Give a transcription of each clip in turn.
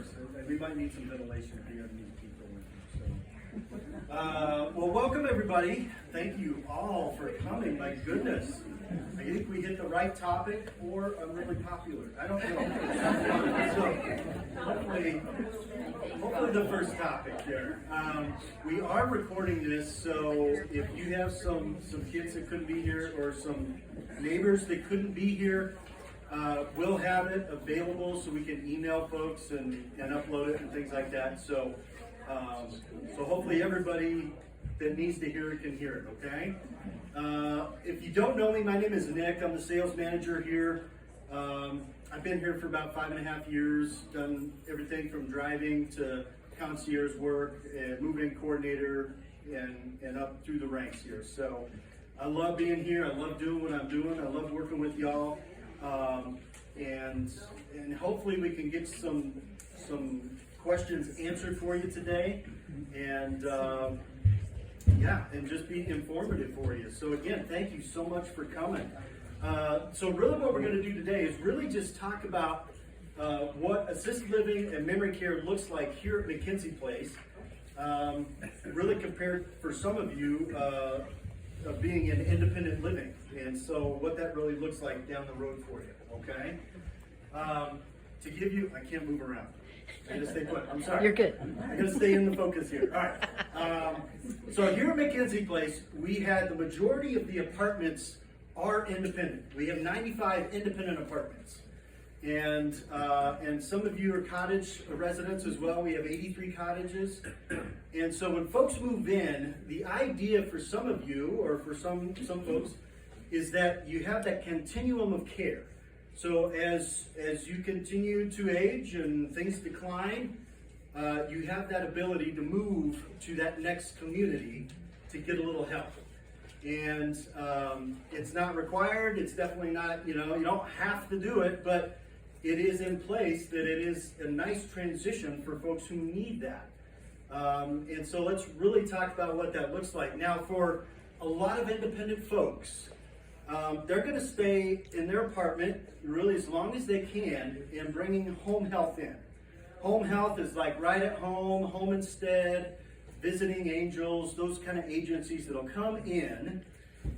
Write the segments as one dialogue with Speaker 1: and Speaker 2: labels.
Speaker 1: worse. We might need some ventilation if you have new people with you. So, well, welcome everybody. Thank you all for coming. My goodness, I think we hit the right topic, or I'm really popular. I don't know. So, hopefully the first topic there. We are recording this, so if you have some kids that couldn't be here, or some neighbors that couldn't be here, we'll have it available so we can email folks and upload it and things like that. So, so hopefully everybody that needs to hear it can hear it, okay? If you don't know me, my name is Nick. I'm the sales manager here. I've been here for about 5.5 years, done everything from driving to concierge work and moving coordinator and up through the ranks here. So I love being here. I love doing what I'm doing. I love working with y'all. And hopefully we can get some questions answered for you today, and yeah, and just be informative for you. So again, thank you so much for coming. So really what we're going to do today is really just talk about what assisted living and memory care looks like here at McKenzie Place, really compared for some of you of being in independent living, and so what that really looks like down the road for you, okay? To give you, I can't move around. I gotta stay put. I'm sorry.
Speaker 2: You're good.
Speaker 1: I gotta stay in the focus here. All right. So here at McKenzie Place, we had the majority of the apartments are independent. We have 95 independent apartments, and some of you are cottage residents as well. We have 83 cottages, and so when folks move in, the idea for some of you, or for some folks, is that you have that continuum of care. So as you continue to age and things decline, you have that ability to move to that next community to get a little help. And it's not required. It's definitely not, you don't have to do it, but it is in place that it is a nice transition for folks who need that. And so let's really talk about what that looks like. Now, for a lot of independent folks, they're going to stay in their apartment really as long as they can in bringing home health in. Home health is like right at home, home instead, visiting angels, those kind of agencies that'll come in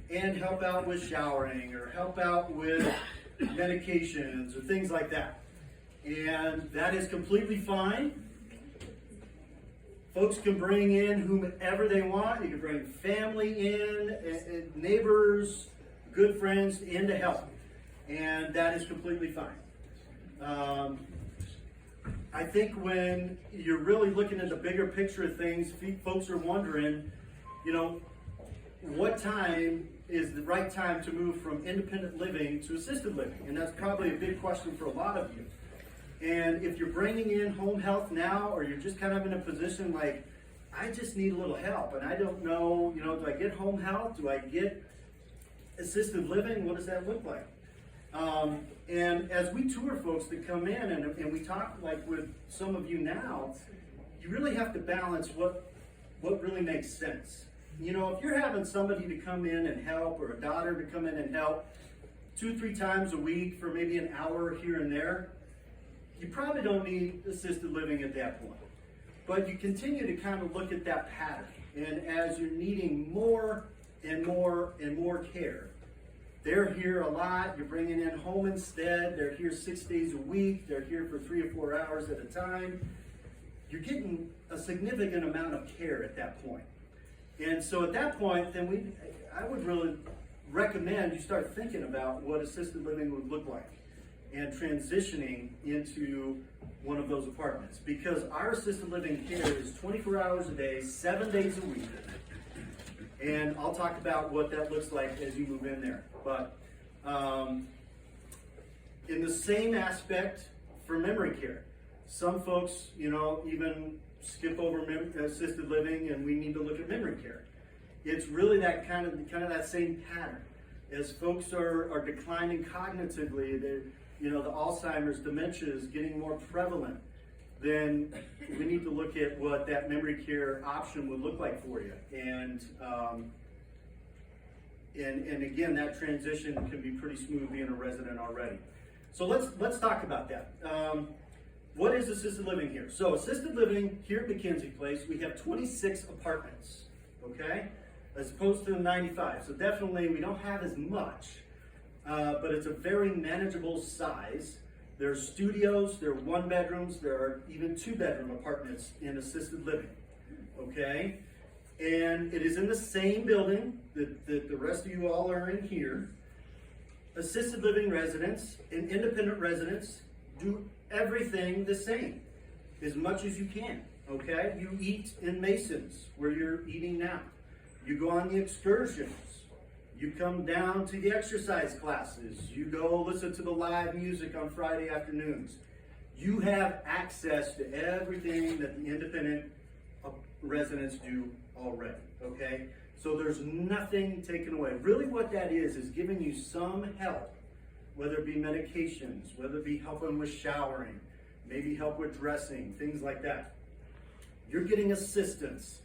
Speaker 1: and help out with showering or help out with medications or things like that. And that is completely fine. Folks can bring in whomever they want. You can bring family in, and neighbors, good friends in to help. And that is completely fine. I think when you're really looking at the bigger picture of things, folks are wondering, what time is the right time to move from independent living to assisted living? And that's probably a big question for a lot of you. And if you're bringing in home health now, or you're just kind of in a position like, I just need a little help, and I don't know, do I get home health? Do I get assisted living? What does that look like? And as we tour folks that come in and we talk like with some of you now, you really have to balance what really makes sense. If you're having somebody to come in and help, or a daughter to come in and help 2-3 times a week for maybe an hour here and there, you probably don't need assisted living at that point. But you continue to kind of look at that pattern, and as you're needing more and more and more care, they're here a lot, you're bringing in home instead, they're here 6 days a week, they're here for 3 or 4 hours at a time, you're getting a significant amount of care at that point. And so at that point, then I would really recommend you start thinking about what assisted living would look like and transitioning into one of those apartments. Because our assisted living care is 24 hours a day, 7 days a week. And I'll talk about what that looks like as you move in there. But in the same aspect for memory care, some folks, even skip over assisted living, and we need to look at memory care. It's really that kind of that same pattern. As folks are declining cognitively, the Alzheimer's, dementia is getting more prevalent, then we need to look at what that memory care option would look like for you. And again, that transition can be pretty smooth being a resident already. So let's talk about that. what is assisted living here? So assisted living here at McKenzie Place, we have 26 apartments, okay? As opposed to the 95. So definitely we don't have as much, but it's a very manageable size. There are studios, there are 1 bedrooms, there are even 2 bedroom apartments in assisted living, okay? And it is in the same building that the rest of you all are in here. Assisted living residents and independent residents do everything the same, as much as you can, okay? You eat in Masons, where you're eating now. You go on the excursions. You come down to the exercise classes. You go listen to the live music on Friday afternoons. You have access to everything that the independent residents do already, okay? So there's nothing taken away. Really what that is giving you some help, whether it be medications, whether it be helping with showering, maybe help with dressing, things like that. You're getting assistance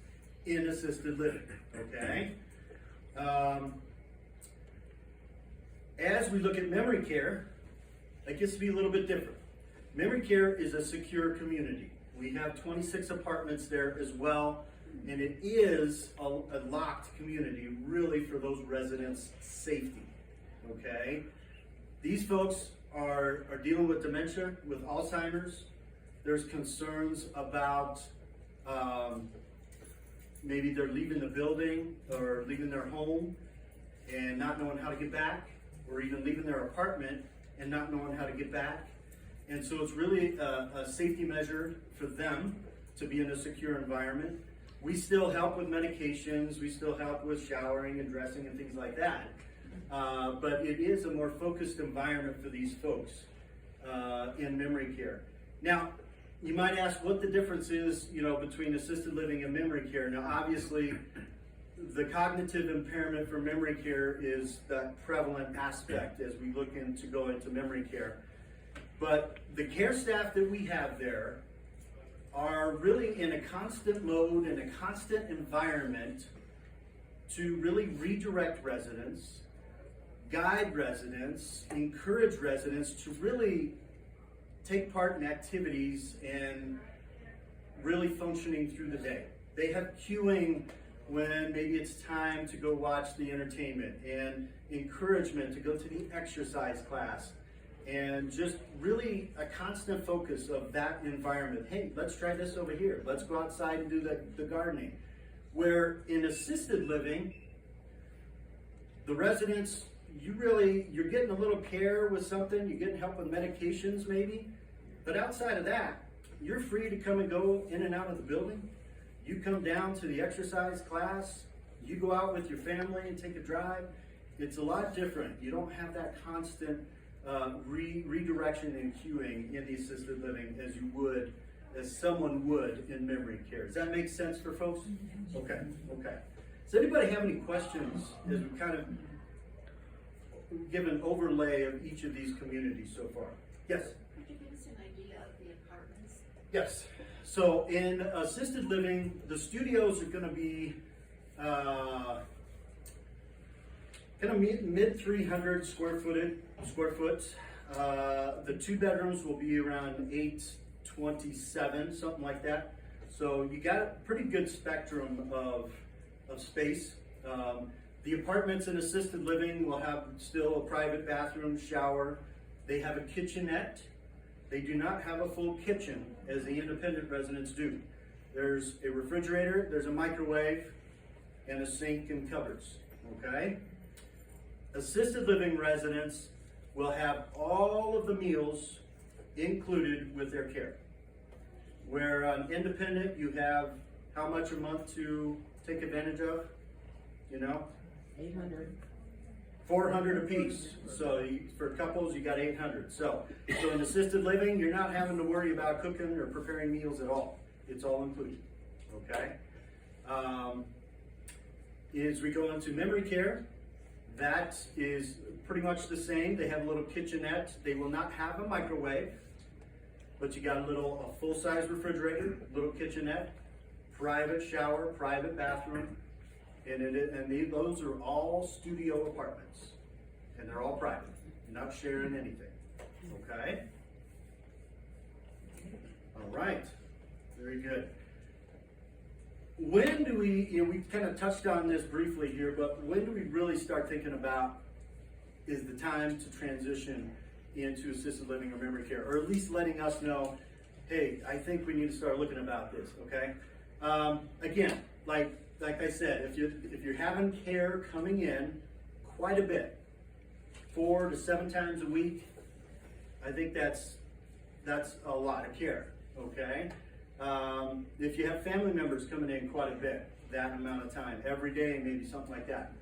Speaker 1: in assisted living, okay? As we look at memory care, it gets to be a little bit different. Memory care is a secure community. We have 26 apartments there as well, and it is a locked community, really for those residents' safety, okay? These folks are dealing with dementia, with Alzheimer's. There's concerns about maybe they're leaving the building or leaving their home and not knowing how to get back, or even leaving their apartment and not knowing how to get back. And so it's really a safety measure for them to be in a secure environment. We still help with medications, we still help with showering and dressing and things like that. But it is a more focused environment for these folks in memory care. Now, you might ask what the difference is, between assisted living and memory care. Now, obviously, the cognitive impairment for memory care is that prevalent aspect as we look into go into memory care. But the care staff that we have there are really in a constant mode, in a constant environment to really redirect residents, guide residents, encourage residents to really take part in activities and really functioning through the day. They have queuing when maybe it's time to go watch the entertainment, and encouragement to go to the exercise class, and just really a constant focus of that environment. Hey, let's try this over here. Let's go outside and do the gardening. Where in assisted living, the residents, you're getting a little care with something, you're getting help with medications maybe, but outside of that, you're free to come and go in and out of the building. You come down to the exercise class, you go out with your family and take a drive. It's a lot different. You don't have that constant redirection and queuing in the assisted living as someone would in memory care. Does that make sense for folks? Okay. Does anybody have any questions as we kind of give an overlay of each of these communities so far? Yes?
Speaker 2: Could you give us an idea of the apartments?
Speaker 1: Yes. So in assisted living, the studios are going to be kind of mid 300 square foot. The 2 bedrooms will be around 827, something like that. So you got a pretty good spectrum of space. The apartments in assisted living will have still a private bathroom, shower. They have a kitchenette. They do not have a full kitchen as the independent residents do. There's a refrigerator, there's a microwave, and a sink and cupboards, okay? Assisted living residents will have all of the meals included with their care. Where on independent, you have how much a month to take advantage of?
Speaker 3: 800.
Speaker 1: 400 apiece. So for couples, you got 800. So in assisted living, you're not having to worry about cooking or preparing meals at all. It's all included, okay? As we go into memory care, that is pretty much the same. They have a little kitchenette. They will not have a microwave, but you got a full-size refrigerator, little kitchenette, private shower, private bathroom, and those are all studio apartments, and they're all private. You're not sharing anything, okay? we, we kind of touched on this briefly here, but when do we really start thinking about is the time to transition into assisted living or memory care, or at least letting us know, hey, I think we need to start looking about this, okay? Again, like I said, if you're having care coming in quite a bit, 4 to 7 times a week, I think that's a lot of care, okay? If you have family members coming in quite a bit, that amount of time, every day, maybe something like that,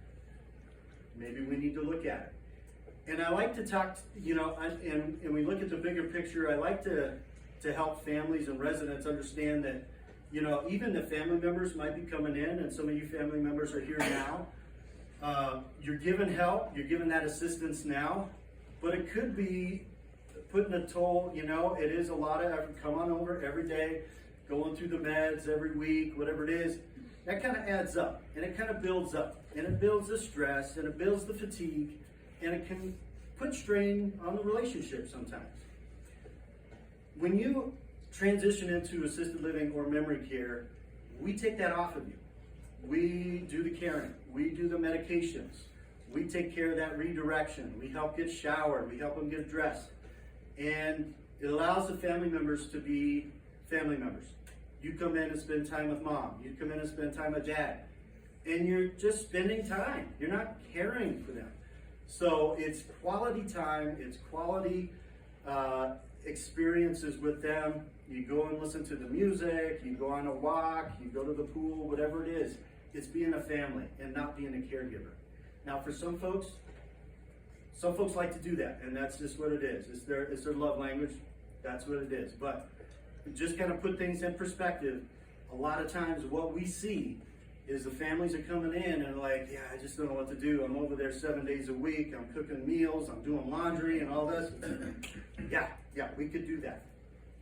Speaker 1: maybe we need to look at it. And I like to talk, and we look at the bigger picture. I like to help families and residents understand that, even the family members might be coming in, and some of you family members are here now. You're given help, you're given that assistance now, but it could be putting a toll, it is a lot of effort. Come on over every day, going through the meds every week, whatever it is. That kind of adds up, and it kind of builds up, and it builds the stress, and it builds the fatigue, and it can put strain on the relationship sometimes. When you transition into assisted living or memory care, we take that off of you. We do the caring, we do the medications, we take care of that redirection, we help get showered, we help them get dressed, and it allows the family members to be family members. You come in and spend time with mom, you come in and spend time with dad, and you're just spending time, you're not caring for them. So it's quality time, it's quality experiences with them. You go and listen to the music, you go on a walk, you go to the pool, whatever it is. It's being a family and not being a caregiver. Now for some folks like to do that, and that's just what it is. It's their love language, that's what it is. But just kind of put things in perspective, a lot of times what we see is the families are coming in and like, yeah, I just don't know what to do. I'm over there 7 days a week, I'm cooking meals, I'm doing laundry and all this. Yeah, we could do that.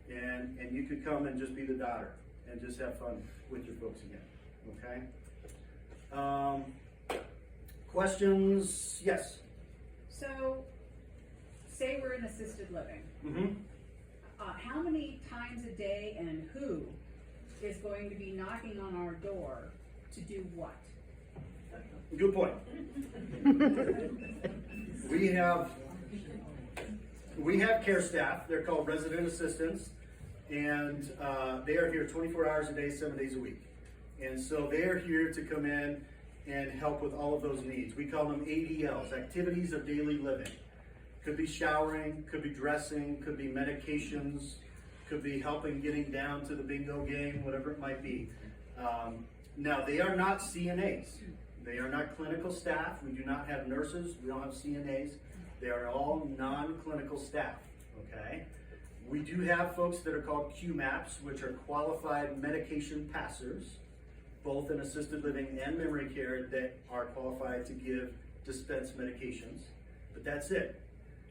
Speaker 1: And you could come and just be the daughter and just have fun with your folks again, okay? Questions? Yes?
Speaker 3: So, say we're in assisted living.
Speaker 1: Mm-hmm.
Speaker 3: How many times a day and who is going to be knocking on our door to do what?
Speaker 1: Good point. We have care staff. They're called resident assistants, and they are here 24 hours a day, 7 days a week. And so they are here to come in and help with all of those needs. We call them ADLs, activities of daily living. Could be showering, could be dressing, could be medications, could be helping getting down to the bingo game, whatever it might be. Now, they are not CNAs. They are not clinical staff. We do not have nurses. We don't have CNAs. They are all non-clinical staff, okay? We do have folks that are called QMAPs, which are qualified medication passers, both in assisted living and memory care, that are qualified to dispense medications, but that's it.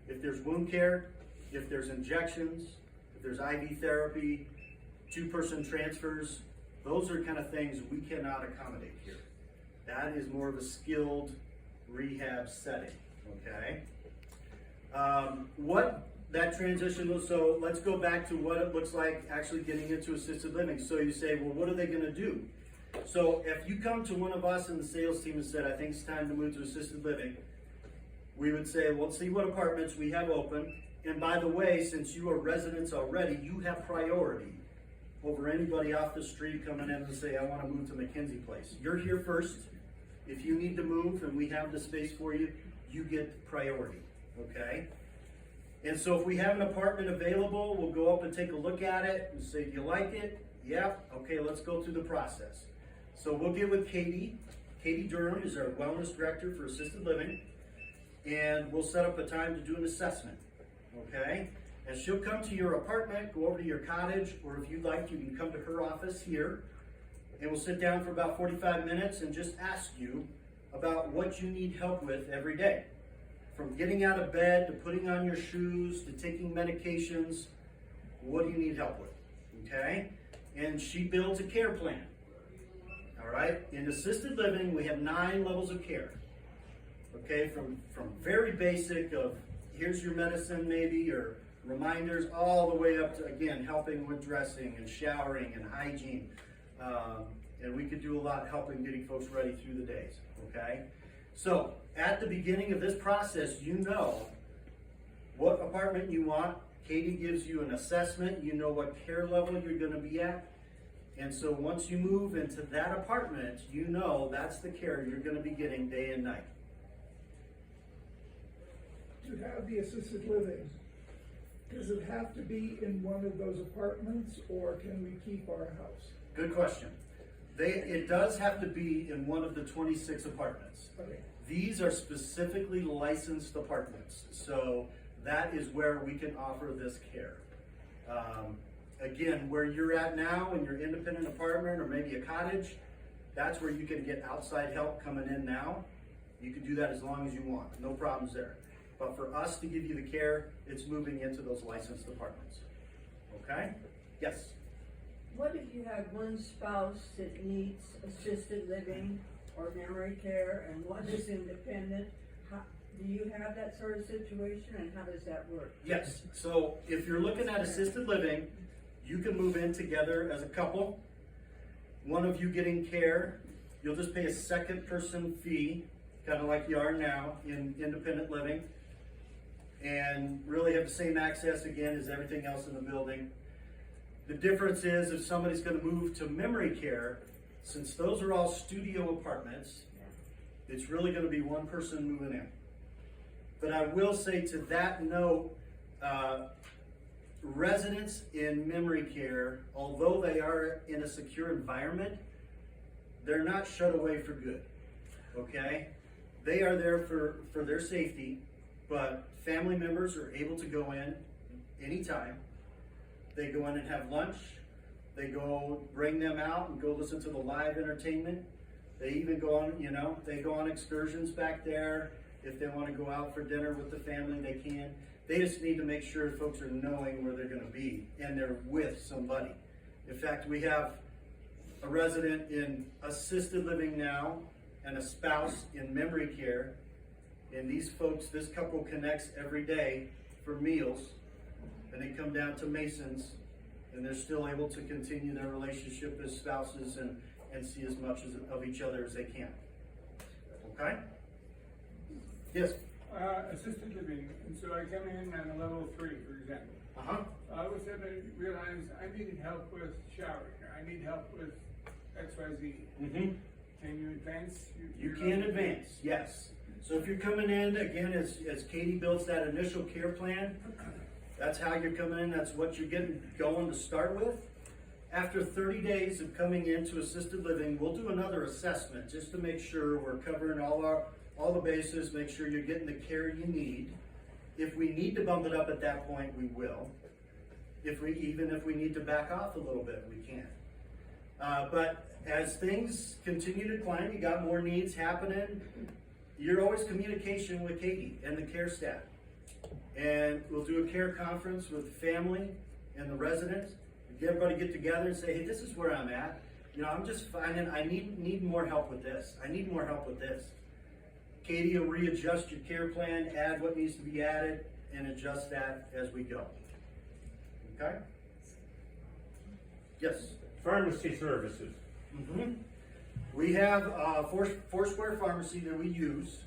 Speaker 1: If there's wound care, if there's injections, if there's IV therapy, 2-person transfers, those are kind of things we cannot accommodate here. That is more of a skilled rehab setting, okay? What that transition was, so let's go back to what it looks like actually getting into assisted living. So you say, well, what are they gonna do? So if you come to one of us in the sales team and said, I think it's time to move to assisted living, we would say, well, let's see what apartments we have open. And by the way, since you are residents already, you have priority over anybody off the street coming in and say, I want to move to McKenzie Place. You're here first. If you need to move and we have the space for you, you get priority, okay? And so if we have an apartment available, we'll go up and take a look at it and say, do you like it? Yep. Okay, let's go through the process. So we'll get with Katie. Katie Durham is our wellness director for assisted living, and we'll set up a time to do an assessment, okay? And she'll come to your apartment, go over to your cottage, or if you'd like, you can come to her office here, and we'll sit down for about 45 minutes and just ask you about what you need help with every day. From getting out of bed, to putting on your shoes, to taking medications, what do you need help with, okay? And she builds a care plan, all right? In assisted living, we have 9 levels of care, okay? From very basic of, here's your medicine maybe, or reminders, all the way up to, again, helping with dressing and showering and hygiene, and we could do a lot helping getting folks ready through the days, okay? So, at the beginning of this process, you know what apartment you want. Katie gives you an assessment, you know what care level you're gonna be at. And so once you move into that apartment, you know that's the care you're gonna be getting day and night.
Speaker 4: To have the assisted living, does it have to be in one of those apartments, or can we keep our house?
Speaker 1: Good question. It does have to be in one of the 26 apartments.
Speaker 4: Okay.
Speaker 1: These are specifically licensed apartments, so that is where we can offer this care. Again, where you're at now in your independent apartment or maybe a cottage, that's where you can get outside help coming in now. You can do that as long as you want, no problems there. But for us to give you the care, it's moving into those licensed apartments. Okay? Yes?
Speaker 5: What if you have one spouse that needs assisted living or memory care and one is independent? Do you have that sort of situation, and how does that work?
Speaker 1: Yes. So if you're looking at assisted living, you can move in together as a couple. One of you getting care, you'll just pay a second person fee, kind of like you are now in independent living, and really have the same access again as everything else in the building. The difference is if somebody's going to move to memory care, since those are all studio apartments, it's really going to be one person moving in. But I will say to that note, residents in memory care, although they are in a secure environment, they're not shut away for good, okay? They are there for their safety, but family members are able to go in anytime. They go in and have lunch. They go bring them out and go listen to the live entertainment. They even go on, they go on excursions back there. If they want to go out for dinner with the family, they can. They just need to make sure folks are knowing where they're going to be and they're with somebody. In fact, we have a resident in assisted living now and a spouse in memory care. And these folks, this couple connects every day for meals, and they come down to Mason's, and they're still able to continue their relationship as spouses and see as much of each other as they can. Okay? Yes?
Speaker 6: Assisted living, and so I come in on a level 3, for example.
Speaker 1: Uh-huh.
Speaker 6: All of a sudden I realize I need help with showering, or I need help with XYZ.
Speaker 1: Mm-hmm.
Speaker 6: Can you advance?
Speaker 1: You can advance, yes. So if you're coming in, again, as Katie builds that initial care plan, that's how you're coming in, that's what you're getting going to start with. After 30 days of coming into assisted living, we'll do another assessment just to make sure we're covering all the bases, make sure you're getting the care you need. If we need to bump it up at that point, we will. Even if we need to back off a little bit, we can. But as things continue to climb, you got more needs happening, you're always communication with Katie and the care staff. And we'll do a care conference with the family and the residents. Everybody get together and say, hey, this is where I'm at. I'm just finding I need more help with this. I need more help with this. Katie will readjust your care plan, add what needs to be added, and adjust that as we go. Okay? Yes?
Speaker 7: Pharmacy services.
Speaker 1: Mm-hmm. We have a Foursquare pharmacy that we use.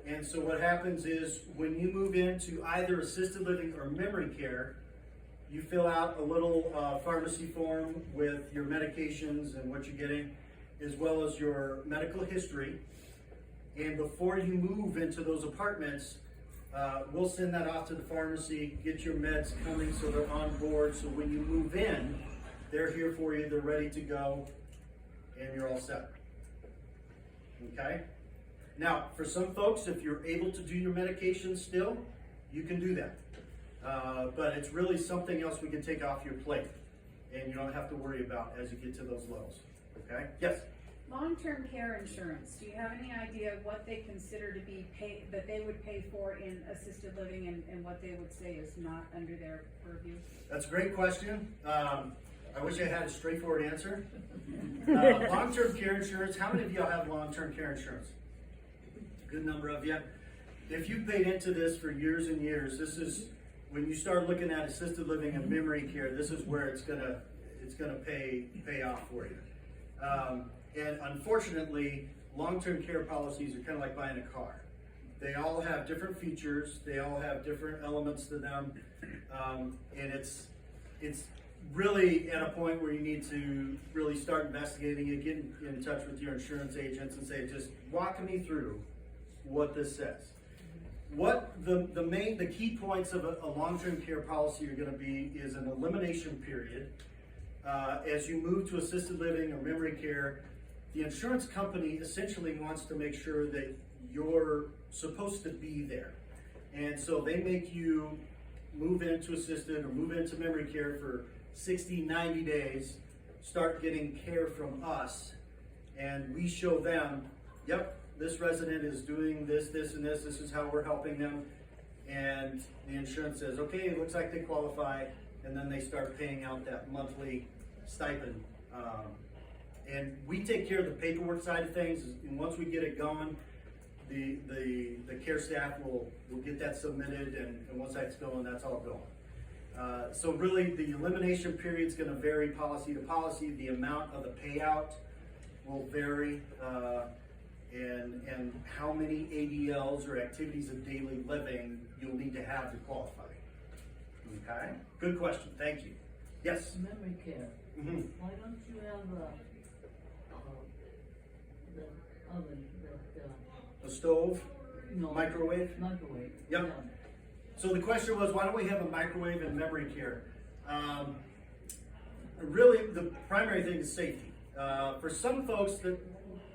Speaker 1: And so what happens is when you move into either assisted living or memory care, you fill out a little pharmacy form with your medications and what you're getting, as well as your medical history. And before you move into those apartments, we'll send that off to the pharmacy, get your meds coming so they're on board. So when you move in, they're here for you, they're ready to go, and you're all set. Okay? Now, for some folks, if you're able to do your medications still, you can do that. But it's really something else we can take off your plate, and you don't have to worry about as you get to those levels. Okay? Yes?
Speaker 3: Long-term care insurance, do you have any idea what they consider to be that they would pay for in assisted living and what they would say is not under their purview?
Speaker 1: That's a great question. I wish I had a straightforward answer. Long-term care insurance, how many of y'all have long-term care insurance? Good number of you. If you paid into this for years and years, this is when you start looking at assisted living and memory care. This is where it's gonna pay off for you. And unfortunately, long-term care policies are kind of like buying a car. They all have different features, they all have different elements to them, and it's really at a point where you need to really start investigating it, get in touch with your insurance agents and say, just walk me through what this says. What the key points of a long-term care policy are gonna be is an elimination period. As you move to assisted living or memory care, the insurance company essentially wants to make sure that you're supposed to be there. And so they make you move into assisted or move into memory care for 60, 90 days, start getting care from us, and we show them, yep, this resident is doing this, this, and this is how we're helping them. And the insurance says, okay, it looks like they qualify, and then they start paying out that monthly stipend. And we take care of the paperwork side of things, and once we get it going, the care staff will get that submitted, and once that's going, that's all going. So really, the elimination period is going to vary policy to policy. The amount of the payout will vary, and how many ADLs or activities of daily living you'll need to have to qualify. Okay, good question. Thank you. Yes.
Speaker 8: Memory care.
Speaker 1: Mm-hmm.
Speaker 8: Why don't you have the oven that,
Speaker 1: A stove,
Speaker 8: no.
Speaker 1: microwave.
Speaker 8: Microwave.
Speaker 1: Yep.
Speaker 8: Yeah.
Speaker 1: So the question was, why don't we have a microwave in memory care? Really, the primary thing is safety. For some folks that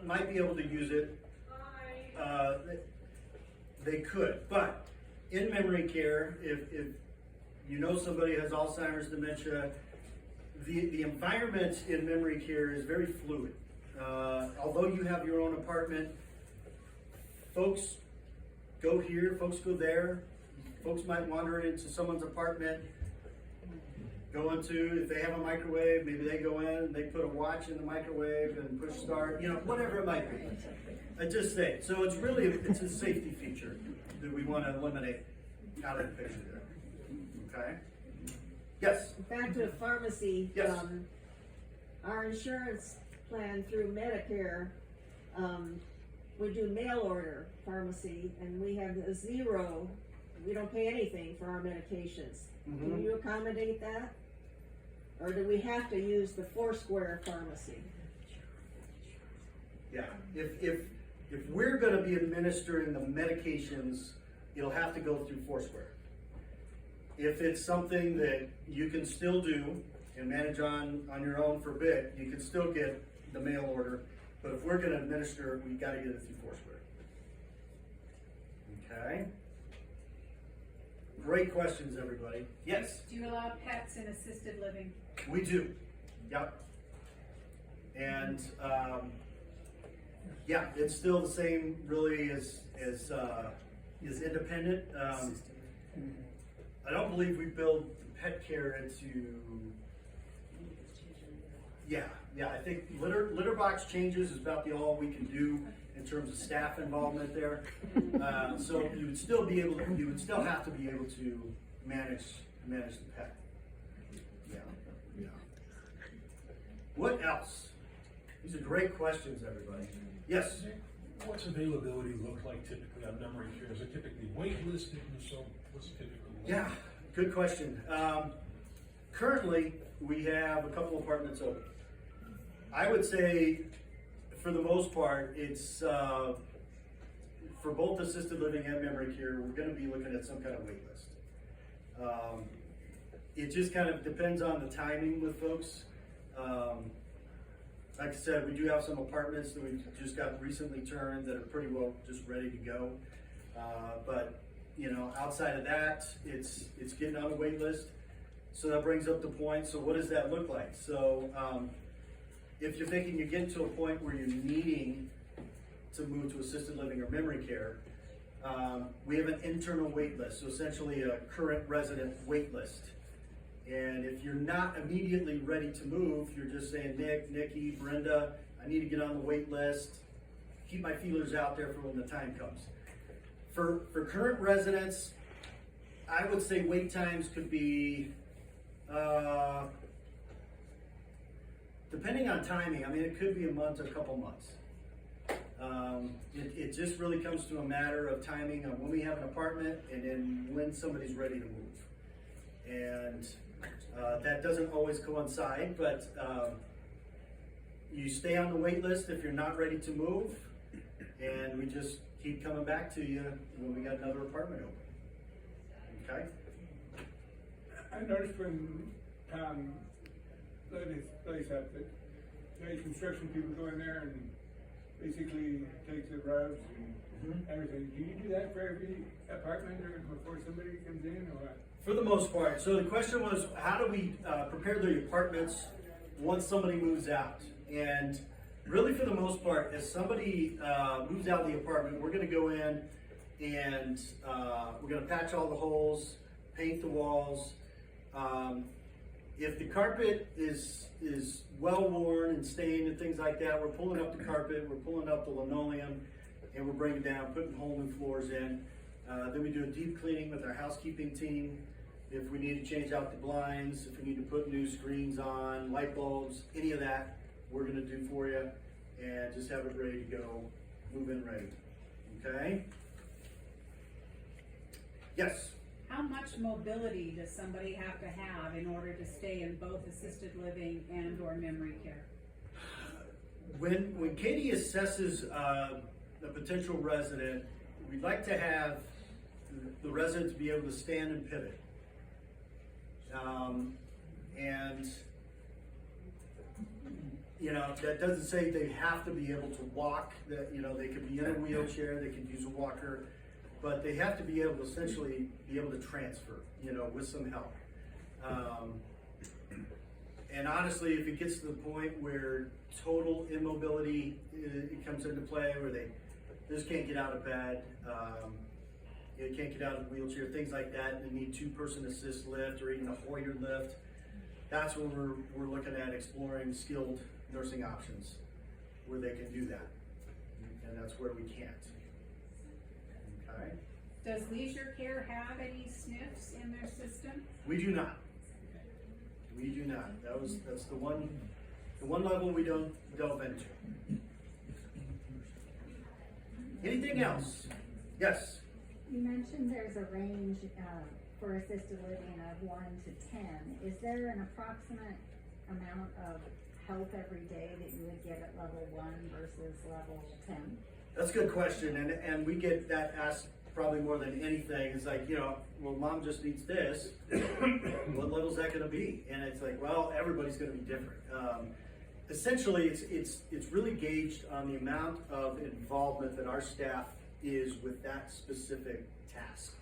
Speaker 1: might be able to use it, they could. But in memory care, if you know somebody has Alzheimer's, dementia, the environment in memory care is very fluid. Although you have your own apartment, folks go here, folks go there. Folks might wander into someone's apartment, go into, if they have a microwave, maybe they go in, they put a watch in the microwave and push start, whatever it might be. I just say, so it's really, it's a safety feature that we want to eliminate out of the picture there. Okay? Yes?
Speaker 2: Back to the pharmacy.
Speaker 1: Yes.
Speaker 2: Our insurance plan through Medicare, we do mail order pharmacy, and we have a zero. We don't pay anything for our medications.
Speaker 1: Mhm.
Speaker 2: Can you accommodate that? Or do we have to use the Foursquare pharmacy?
Speaker 1: Yeah. If we're going to be administering the medications, it'll have to go through Foursquare. If it's something that you can still do and manage on your own for a bit, you can still get the mail order. But if we're going to administer it, we got to get it through Foursquare. Okay. Great questions, everybody. Yes,
Speaker 3: Do you allow pets in assisted living?
Speaker 1: we do. Yep. And yeah, it's still the same, really, as independent. I don't believe we build pet care into. Yeah. I think litter box changes is about all we can do in terms of staff involvement there. So you would still have to be able to manage the pet. Yeah. What else? These are great questions, everybody. Yes.
Speaker 9: What's availability look like typically on memory care? Is it typically waitlisted, and so what's typically?
Speaker 1: Yeah, good question. Currently, we have a couple apartments open. I would say, for the most part, it's for both assisted living and memory care, we're going to be looking at some kind of wait list. It just kind of depends on the timing with folks. Like I said, we do have some apartments that we just got recently turned that are pretty well just ready to go. But outside of that, it's getting on a wait list. So that brings up the point. So what does that look like? So if you're thinking you're getting to a point where you're needing to move to assisted living or memory care, we have an internal wait list. So essentially a current resident wait list. And if you're not immediately ready to move, you're just saying, Nick, Nikki, Brenda, I need to get on the wait list. Keep my feelers out there for when the time comes. For current residents, I would say wait times could be, depending on timing, I mean, it could be a month or a couple months. It just really comes to a matter of timing of when we have an apartment and then when somebody's ready to move. And that doesn't always coincide, but you stay on the wait list if you're not ready to move, and we just keep coming back to you when we got another apartment open. Okay?
Speaker 6: I noticed when Tom let his place up that the construction people go in there and basically take the roads and everything. Do you do that for every apartment or before somebody comes in or what?
Speaker 1: For the most part. So the question was, how do we prepare the apartments once somebody moves out? And really, for the most part, as somebody moves out of the apartment, we're going to go in and we're going to patch all the holes, paint the walls. If the carpet is well worn and stained and things like that, we're pulling up the carpet, we're pulling up the linoleum, and we're bringing down, putting whole new floors in. Then we do a deep cleaning with our housekeeping team. If we need to change out the blinds, if we need to put new screens on, light bulbs, any of that, we're gonna do for you, and just have it ready to go, move in ready, okay? Yes?
Speaker 3: How much mobility does somebody have to have in order to stay in both assisted living and or memory care?
Speaker 1: When Katie assesses a potential resident, we'd like to have the resident to be able to stand and pivot. And you know, that doesn't say they have to be able to walk, that, you know, they could be in a wheelchair, they could use a walker, but they have to be able to essentially be able to transfer, you know, with some help. And honestly, if it gets to the point where total immobility it comes into play, where they just can't get out of bed, they can't get out of the wheelchair, things like that, and they need two-person assist lift or even a Hoyer lift, that's when we're looking at exploring skilled nursing options where they can do that. And that's where we can't. Okay?
Speaker 3: Does Leisure Care have any SNFs in their system?
Speaker 1: We do not. We do not. That's the one level we don't delve into. Anything else? Yes.
Speaker 10: You mentioned there's a range for assisted living of 1 to 10. Is there an approximate amount of help every day that you would get at level 1 versus level 10?
Speaker 1: That's a good question, and we get that asked probably more than anything. It's like, you know, well, mom just needs this. What level is that going to be? And it's like, well, everybody's going to be different. Essentially, it's really gauged on the amount of involvement that our staff is with that specific task.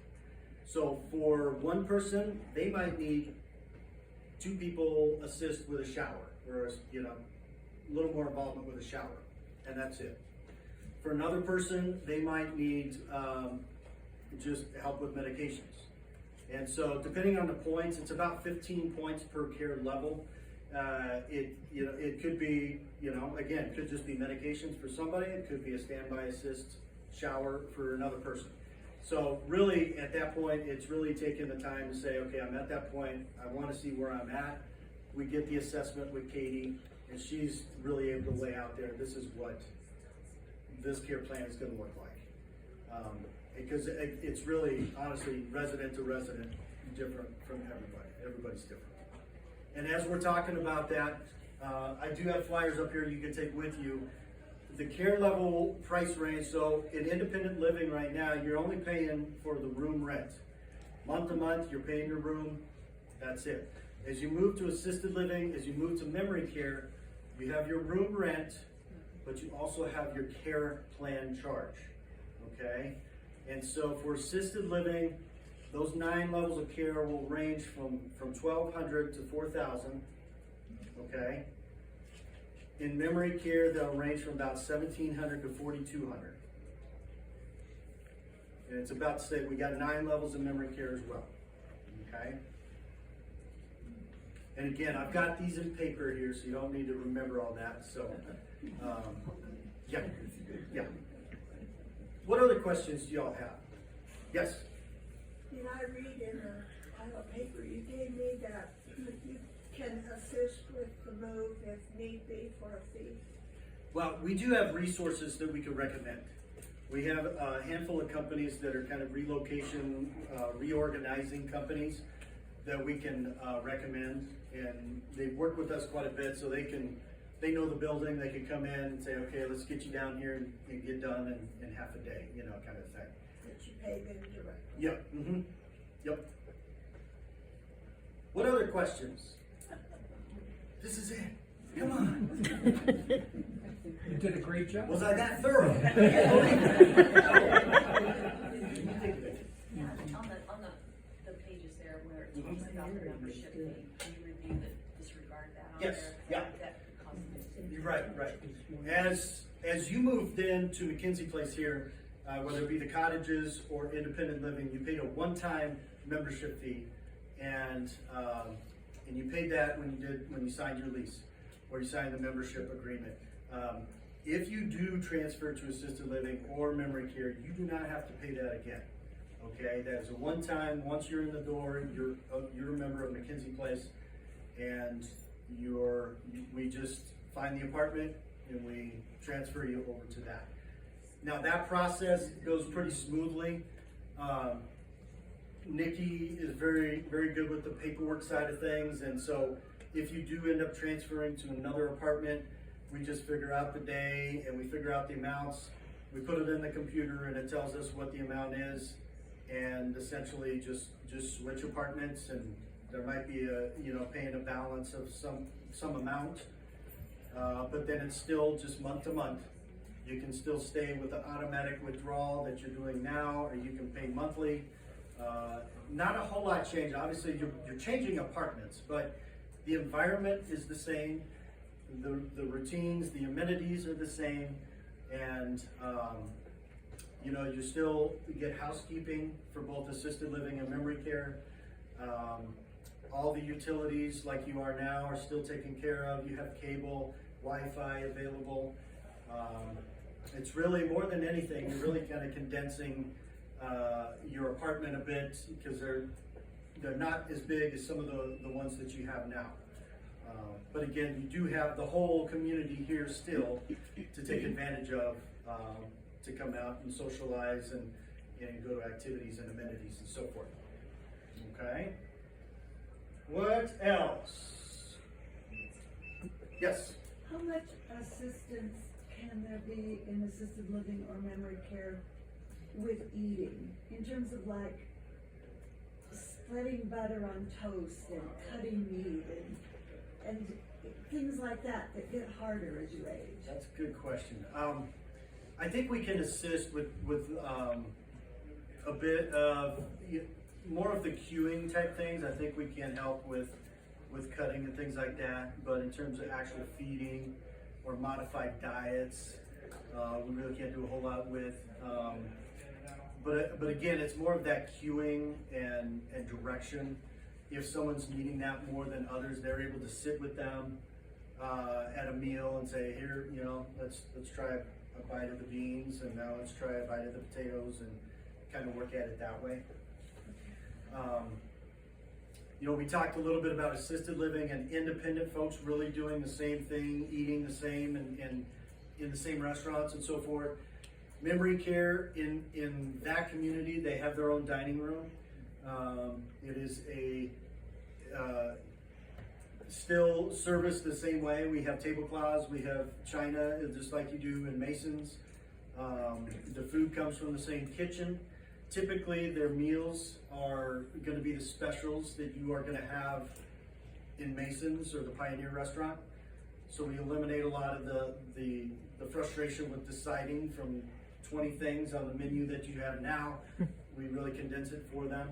Speaker 1: So for one person, they might need 2 people assist with a shower, or, you know, a little more involvement with a shower, and that's it. For another person, they might need just help with medications. And so depending on the points, it's about 15 points per care level. It could be, you know, again, it could just be medications for somebody. It could be a standby assist shower for another person. So really, at that point, it's really taking the time to say, okay, I'm at that point. I want to see where I'm at. We get the assessment with Katie, and she's really able to lay out there, this is what this care plan is going to look like. Because it's really, honestly, resident to resident, different from everybody. Everybody's different. And as we're talking about that, I do have flyers up here you can take with you. The care level price range, so in independent living right now, you're only paying for the room rent. Month to month, you're paying your room, that's it. As you move to assisted living, as you move to memory care, you have your room rent, but you also have your care plan charge, okay? And so for assisted living, those 9 levels of care will range from $1,200 to $4,000, okay? In memory care, they'll range from about $1,700 to $4,200. And it's about to say we got 9 levels of memory care as well, okay? And again, I've got these in paper here, so you don't need to remember all that, so, yeah. What other questions do y'all have? Yes?
Speaker 5: Did I read in a paper you gave me that you can assist with the move if need be for a fee?
Speaker 1: Well, we do have resources that we could recommend. We have a handful of companies that are kind of relocation, reorganizing companies that we can recommend, and they've worked with us quite a bit, so they know the building, they can come in and say, okay, let's get you down here and get done in half a day, you know, kind of thing.
Speaker 5: That you pay them directly?
Speaker 1: Yep, yep. What other questions? This is it, come on.
Speaker 9: You did a great job.
Speaker 1: Was I that thorough?
Speaker 11: Yeah, on the pages there where it talks about the membership fee, can you review the, disregard that on there?
Speaker 1: Yes, yeah.
Speaker 11: That could cause a
Speaker 1: You're right. As you moved into McKinsey Place here, whether it be the cottages or independent living, you paid a one-time membership fee, and you paid that when you signed your lease or you signed the membership agreement. If you do transfer to assisted living or memory care, you do not have to pay that again. Okay, that is a one-time. Once you're in the door, you're a member of McKinsey Place, and we just find the apartment and we transfer you over to that. Now that process goes pretty smoothly. Nikki is very, very good with the paperwork side of things, and so if you do end up transferring to another apartment, we just figure out the day and we figure out the amounts. We put it in the computer and it tells us what the amount is, and essentially just switch apartments, and there might be paying a balance of some amount, but then it's still just month to month. You can still stay with the automatic withdrawal that you're doing now, or you can pay monthly. Not a whole lot change. Obviously, you're changing apartments, but the environment is the same. The routines, the amenities are the same, and you still get housekeeping for both assisted living and memory care. All the utilities, like you are now, are still taken care of. You have cable, Wi-Fi available. It's really, more than anything, you're really kind of condensing your apartment a bit, because they're not as big as some of the ones that you have now. But again, you do have the whole community here still to take advantage of, to come out and socialize and go to activities and amenities and so forth. Okay? What else? Yes?
Speaker 12: How much assistance can there be in assisted living or memory care with eating? In terms of like spreading butter on toast and cutting meat and things like that get harder as you age?
Speaker 1: That's a good question. I think we can assist with a bit of more of the queuing type things. I think we can help with cutting and things like that. But in terms of actual feeding or modified diets, we really can't do a whole lot with. But again, it's more of that cueing and direction. If someone's needing that more than others, they're able to sit with them at a meal and say, here, let's try a bite of the beans, and now let's try a bite of the potatoes, and kind of work at it that way. We talked a little bit about assisted living and independent folks really doing the same thing, eating the same, and in the same restaurants and so forth. Memory care, in that community, they have their own dining room. It is still serviced the same way. We have tablecloths, we have china, just like you do in Masons. The food comes from the same kitchen. Typically, their meals are going to be the specials that you are going to have in Masons or the Pioneer Restaurant. So we eliminate a lot of the frustration with deciding from 20 things on the menu that you have now. We really condense it for them.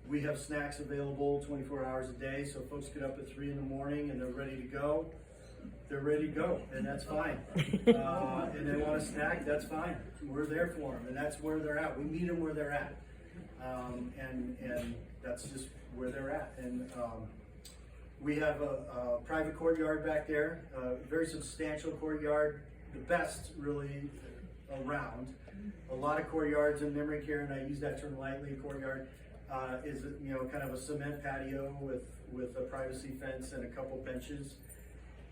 Speaker 1: We have snacks available 24 hours a day, so folks get up at 3 in the morning and they're ready to go. They're ready to go, and that's fine. And they want a snack, that's fine. We're there for them, and that's where they're at. We meet them where they're at. And that's just where they're at. And we have a private courtyard back there, a very substantial courtyard, the best really around. A lot of courtyards in memory care, and I use that term lightly, courtyard, is kind of a cement patio with with a privacy fence and a couple benches.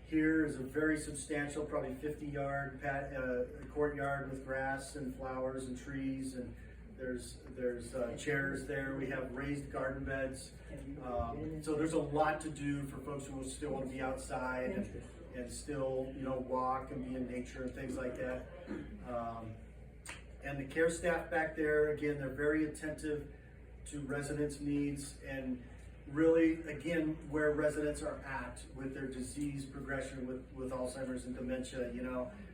Speaker 1: Here is a very substantial, probably 50-yard courtyard with grass and flowers and trees, and there's chairs there. We have raised garden beds. So there's a lot to do for folks who still want to be outside and still, walk and be in nature and things like that. And the care staff back there, again, they're very attentive to residents' needs and really, again, where residents are at with their disease progression with Alzheimer's and dementia.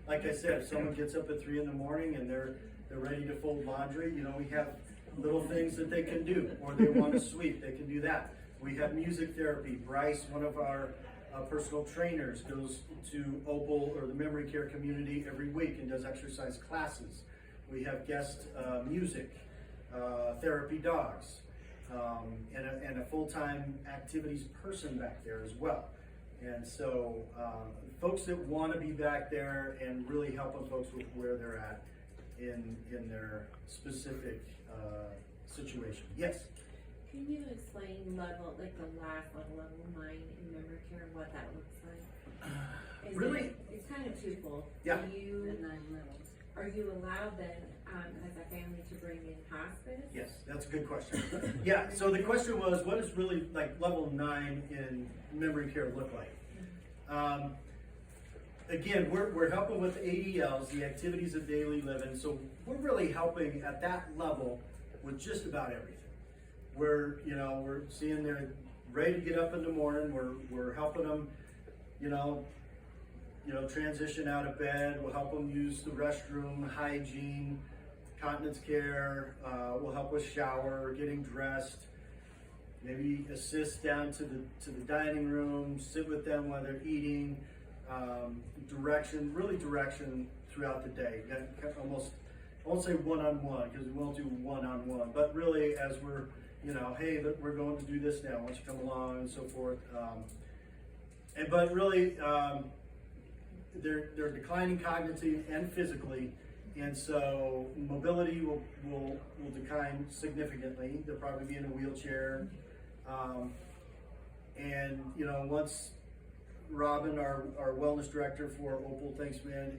Speaker 1: Like I said, if someone gets up at 3 in the morning and they're ready to fold laundry, we have little things that they can do, or they want to sweep, they can do that. We have music therapy. Bryce, one of our personal trainers, goes to Opal or the memory care community every week and does exercise classes. We have guest music, therapy dogs, and a full-time activities person back there as well. And so folks that want to be back there and really helping folks with where they're at in their specific situation. Yes?
Speaker 13: Can you explain the last level 9 in memory care and what that looks like?
Speaker 1: Really?
Speaker 13: It's kind of twofold.
Speaker 1: Yeah.
Speaker 13: Are you allowed then, as a family, to bring in hospice?
Speaker 1: Yes, that's a good question. Yeah, so the question was, what does really level 9 in memory care look like? Again, we're helping with ADLs, the activities of daily living, so we're really helping at that level with just about everything. We're seeing they're ready to get up in the morning, we're helping them, transition out of bed, we'll help them use the restroom, hygiene, continence care, we'll help with shower, getting dressed, maybe assist down to the dining room, sit with them while they're eating, direction throughout the day. Almost, I won't say one-on-one, because we won't do one-on-one, but really as we're, hey, look, we're going to do this now, why don't you come along, and so forth. But really, they're declining cognitively and physically, and so mobility will decline significantly. They'll probably be in a wheelchair. And once Robin, our wellness director for Opal, thanks man,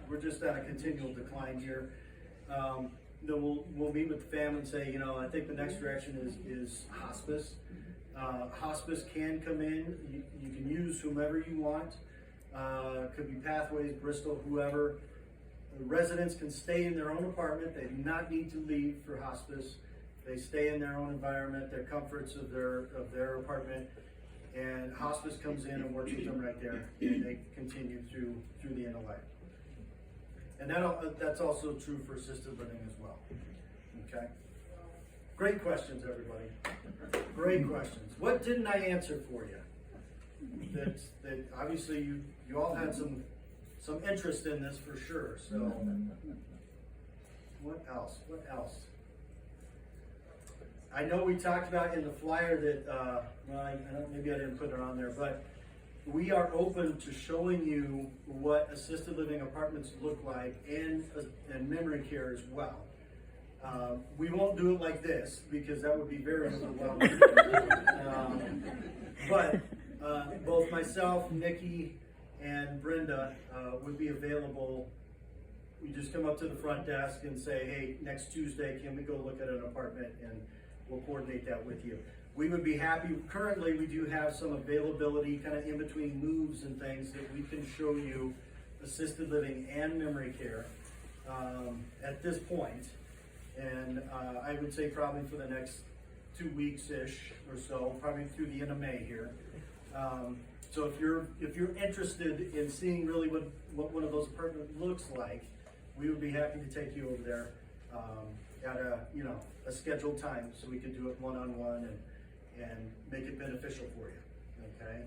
Speaker 1: we're just at a continual decline here. Then we'll meet with the family and say, I think the next direction is hospice. Hospice can come in. You can use whomever you want. Could be Pathways, Bristol, whoever. The residents can stay in their own apartment. They do not need to leave for hospice. They stay in their own environment, their comforts of their apartment, and hospice comes in and works with them right there, and they continue through the end of life. And that's also true for assisted living as well. Okay? Great questions, everybody. Great questions. What didn't I answer for you? That obviously you all had some interest in this for sure. So what else? I know we talked about in the flyer that maybe I didn't put it on there, but we are open to showing you what assisted living apartments look like and memory care as well. We won't do it like this because that would be very overwhelming. But both myself, Nikki, and Brenda would be available. We just come up to the front desk and say, hey, next Tuesday, can we go look at an apartment, and we'll coordinate that with you. We would be happy. Currently, we do have some availability kind of in between moves and things that we can show you assisted living and memory care at this point. And I would say probably for the next 2 weeks-ish or so, probably through the end of May here. So if you're interested in seeing really what one of those apartments looks like, we would be happy to take you over there at a scheduled time so we could do it one-on-one and make it beneficial for you. Okay.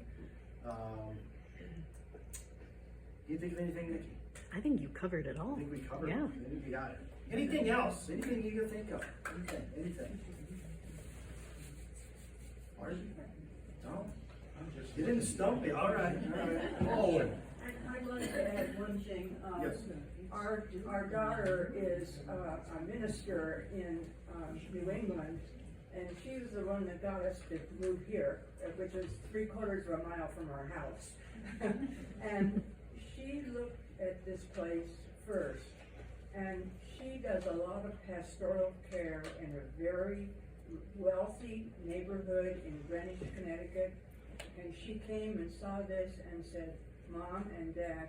Speaker 1: Do you think of anything, Nikki?
Speaker 14: I think you covered it all.
Speaker 1: I think we covered
Speaker 14: Yeah.
Speaker 1: it. I think we got it. Anything else? Anything you can think of? Anything? Pardon? No? You didn't stump me. All right. Oh.
Speaker 5: I'd like to add one thing.
Speaker 1: Yes.
Speaker 5: Our daughter is a minister in New England, and she was the one that got us to move here, which is 3/4 of a mile from our house. And she looked at this place first, and she does a lot of pastoral care in a very wealthy neighborhood in Greenwich, Connecticut. And she came and saw this and said, Mom and Dad,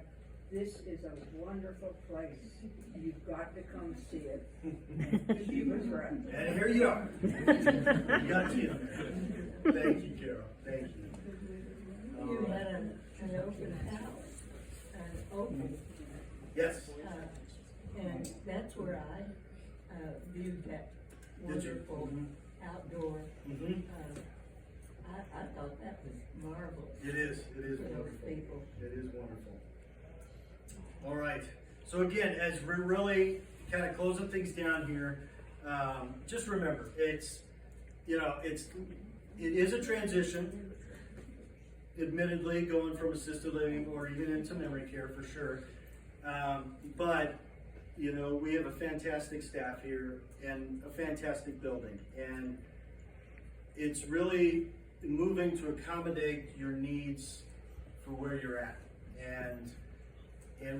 Speaker 5: this is a wonderful place. You've got to come see it. She was right.
Speaker 1: And here you are. You got Tim there. Thank you, Carol. Thank you.
Speaker 8: You had an open house, an open,
Speaker 1: Yes.
Speaker 8: and that's where I, viewed that
Speaker 1: Did you?
Speaker 8: wonderful outdoor,
Speaker 1: Mm-hmm.
Speaker 8: I thought that was marvelous.
Speaker 1: It is. It is
Speaker 8: For those
Speaker 1: wonderful.
Speaker 8: people.
Speaker 1: It is wonderful. All right. So again, as we're really kind of closing things down here, just remember, it is a transition. Admittedly, going from assisted living or even into memory care for sure. But we have a fantastic staff here and a fantastic building, and it's really moving to accommodate your needs for where you're at, and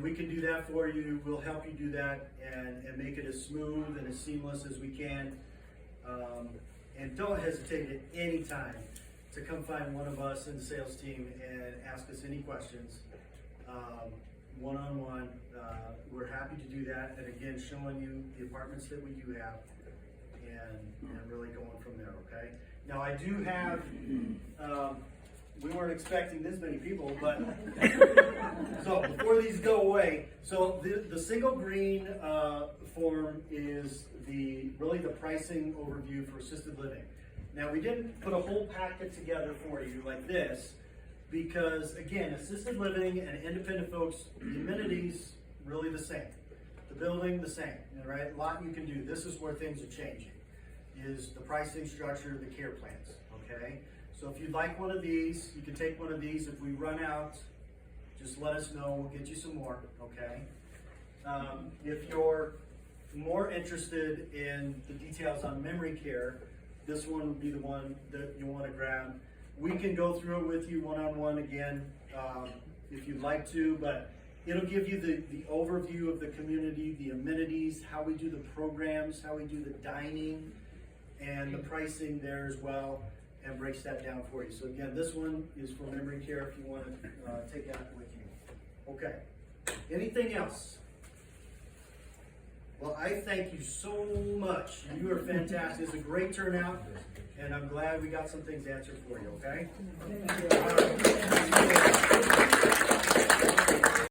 Speaker 1: we can do that for you. We'll help you do that and make it as smooth and as seamless as we can. And don't hesitate at any time to come find one of us in the sales team and ask us any questions. One-on-one, we're happy to do that, and again, showing you the apartments that we do have, and really going from there, okay? Now, I do have, we weren't expecting this many people, but, so before these go away, so the single green form is really the pricing overview for assisted living. Now, we didn't put a whole packet together for you like this, because again, assisted living and independent folks, the amenities really the same. The building the same, all right? A lot you can do. This is where things are changing, is the pricing structure, the care plans, okay? So if you'd like one of these, you can take one of these. If we run out, just let us know, we'll get you some more, okay? If you're more interested in the details on memory care, this one would be the one that you want to grab. We can go through it with you one-on-one again, if you'd like to, but it'll give you the overview of the community, the amenities, how we do the programs, how we do the dining, and the pricing there as well, and breaks that down for you. So again, this one is for memory care if you want to take that with you. Okay. Anything else? Well, I thank you so much. You are fantastic. It's a great turnout, and I'm glad we got some things answered for you, okay?
Speaker 5: Thank you.
Speaker 1: All right.